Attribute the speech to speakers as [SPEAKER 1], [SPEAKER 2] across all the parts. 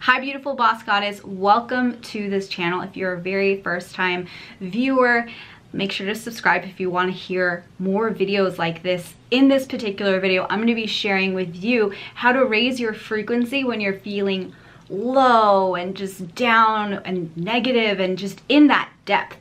[SPEAKER 1] Hi beautiful boss goddess, welcome to this channel. If you're a very first time viewer, make sure to subscribe if you want to hear more videos like this. In this particular video, I'm going to be sharing with you how to raise your frequency when you're feeling low and just down and negative and just in that depth.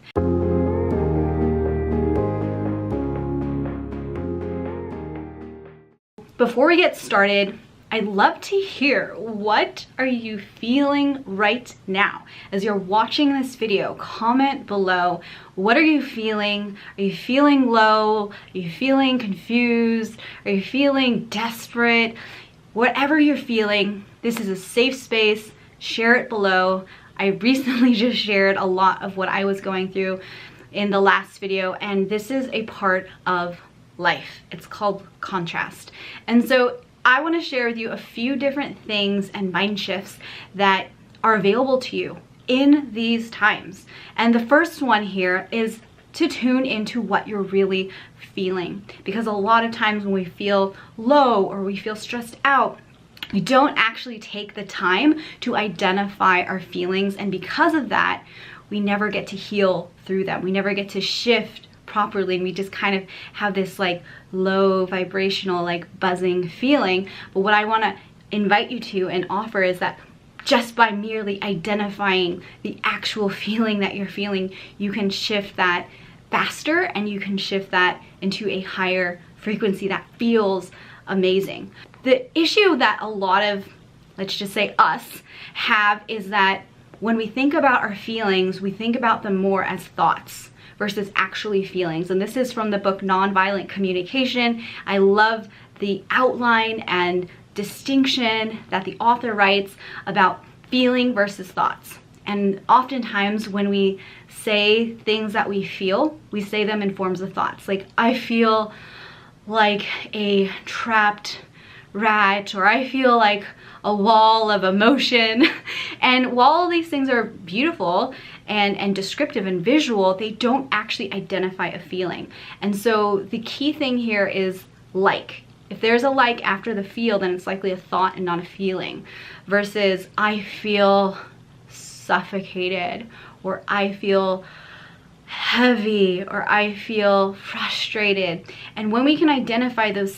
[SPEAKER 1] Before we get started, I'd love to hear, what are you feeling right now? As you're watching this video, comment below. What are you feeling? Are you feeling low? Are you feeling confused? Are you feeling desperate? Whatever you're feeling, this is a safe space. Share it below. I recently just shared a lot of what I was going through in the last video, and this is a part of life. It's called contrast. And so I want to share with you a few different things and mind shifts that are available to you in these times. And the first one here is to tune into what you're really feeling. Because a lot of times when we feel low or we feel stressed out, we don't actually take the time to identify our feelings. And because of that, we never get to heal through them. We never get to shift properly, and we just kind of have this like low vibrational like buzzing feeling. But what I want to invite you to and offer is that just by merely identifying the actual feeling that you're feeling, you can shift that faster and you can shift that into a higher frequency that feels amazing. The issue that a lot of, let's just say us, have is that when we think about our feelings, we think about them more as thoughts versus actually feelings. And this is from the book Nonviolent Communication. I love the outline and distinction that the author writes about feeling versus thoughts. And oftentimes when we say things that we feel, we say them in forms of thoughts. Like, I feel like a trapped rat, or I feel like a wall of emotion. And while all these things are beautiful and descriptive and visual, they don't actually identify a feeling. And so the key thing here is like. If there's a like after the feel, then it's likely a thought and not a feeling. Versus I feel suffocated, or I feel heavy, or I feel frustrated. And when we can identify those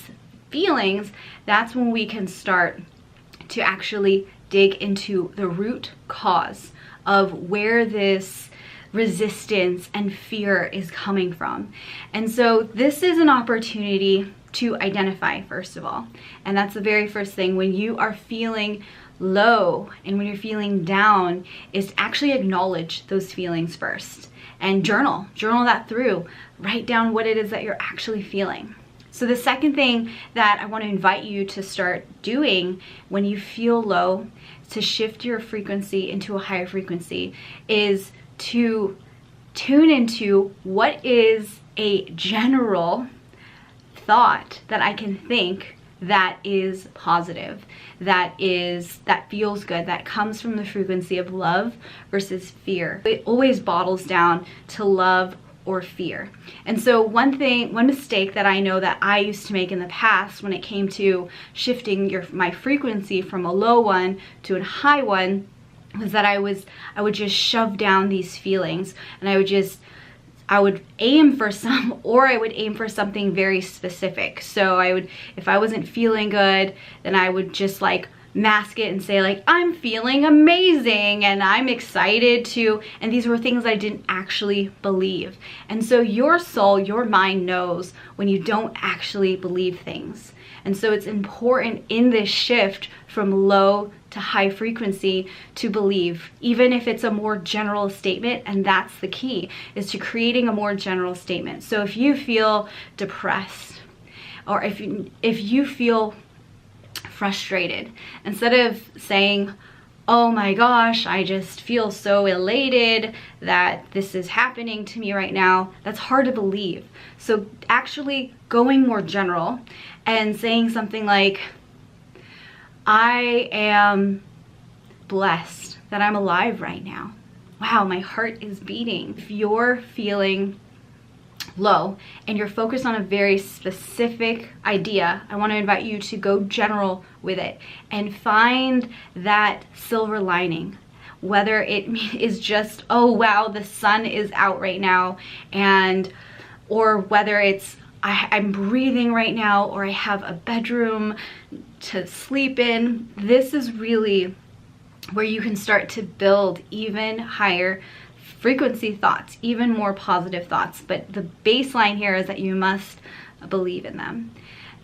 [SPEAKER 1] feelings, that's when we can start to actually dig into the root cause of where this resistance and fear is coming from. And so this is an opportunity to identify, first of all. And that's the very first thing. When you are feeling low and when you're feeling down, is to actually acknowledge those feelings first and journal that through. Write down what it is that you're actually feeling. So the second thing that I want to invite you to start doing when you feel low, to shift your frequency into a higher frequency, is to tune into what is a general thought that I can think that is positive, that feels good, that comes from the frequency of love versus fear. It always bottles down to love or fear. And so one mistake that I know that I used to make in the past when it came to shifting my frequency from a low one to a high one was that I would just shove down these feelings, and I would aim for some, or I would aim for something very specific. So if I wasn't feeling good, then I would just like mask it and say like, I'm feeling amazing and I'm excited to, and these were things I didn't actually believe. And so your soul, your mind knows when you don't actually believe things. And so it's important in this shift from low to high frequency to believe, even if it's a more general statement. And that's the key, is to creating a more general statement. So if you feel depressed, or if you feel frustrated, instead of saying, oh my gosh, I just feel so elated that this is happening to me right now, that's hard to believe. So actually going more general and saying something like, I am blessed that I'm alive right now. Wow, my heart is beating. If you're feeling low and you're focused on a very specific idea, I want to invite you to go general with it and find that silver lining. Whether it is just, oh wow, the sun is out right now, or whether it's I'm breathing right now, or I have a bedroom to sleep in. This is really where you can start to build even higher frequency thoughts, even more positive thoughts. But the baseline here is that you must believe in them.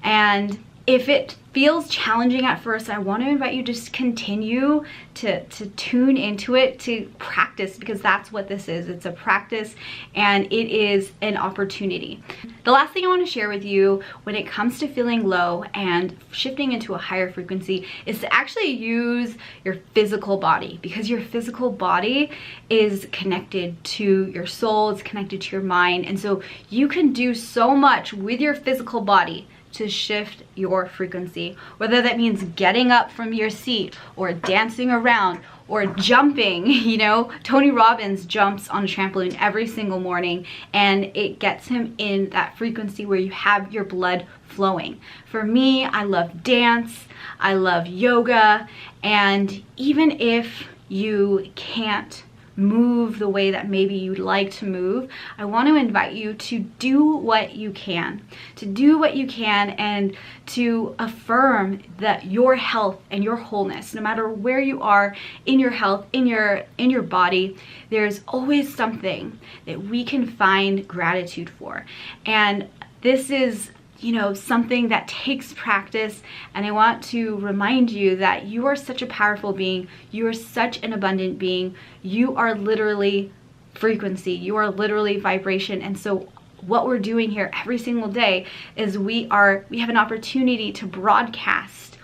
[SPEAKER 1] And if it feels challenging at first, I want to invite you to just continue to tune into it, to practice, because that's what this is. It's a practice and it is an opportunity. The last thing I want to share with you when it comes to feeling low and shifting into a higher frequency is to actually use your physical body, because your physical body is connected to your soul, it's connected to your mind. And so you can do so much with your physical body to shift your frequency, whether that means getting up from your seat or dancing around or jumping. You know, Tony Robbins jumps on a trampoline every single morning and it gets him in that frequency where you have your blood flowing. For me, I love dance, I love yoga, and even if you can't move the way that maybe you'd like to move, I want to invite you to do what you can, and to affirm that your health and your wholeness, no matter where you are in your health, in your body, there's always something that we can find gratitude for. And this is, you know, something that takes practice, and I want to remind you that you are such a powerful being, you are such an abundant being, you are literally frequency, you are literally vibration. And so what we're doing here every single day is we have an opportunity to broadcast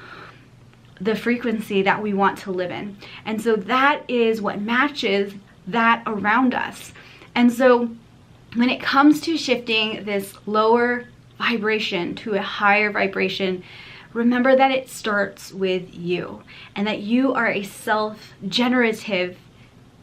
[SPEAKER 1] the frequency that we want to live in. And so that is what matches that around us. And so when it comes to shifting this lower vibration to a higher vibration, remember that it starts with you, and that you are a self-generative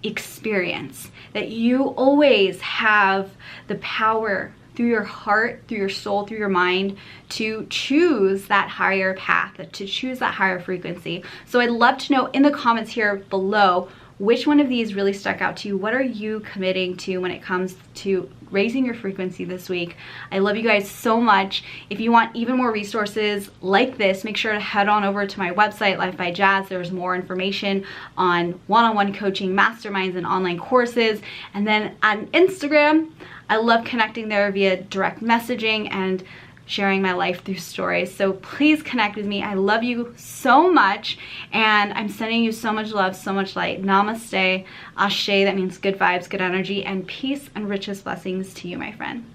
[SPEAKER 1] experience, that you always have the power through your heart, through your soul, through your mind to choose that higher path, to choose that higher frequency. So I'd love to know in the comments here below, which one of these really stuck out to you? What are you committing to when it comes to raising your frequency this week? I love you guys so much. If you want even more resources like this, make sure to head on over to my website, Life by Jazz. There's more information on one-on-one coaching, masterminds, and online courses. And then on Instagram, I love connecting there via direct messaging and sharing my life through stories. So please connect with me. I love you so much, and I'm sending you so much love, so much light. Namaste, Ashe, that means good vibes, good energy, and peace and richest blessings to you, my friend.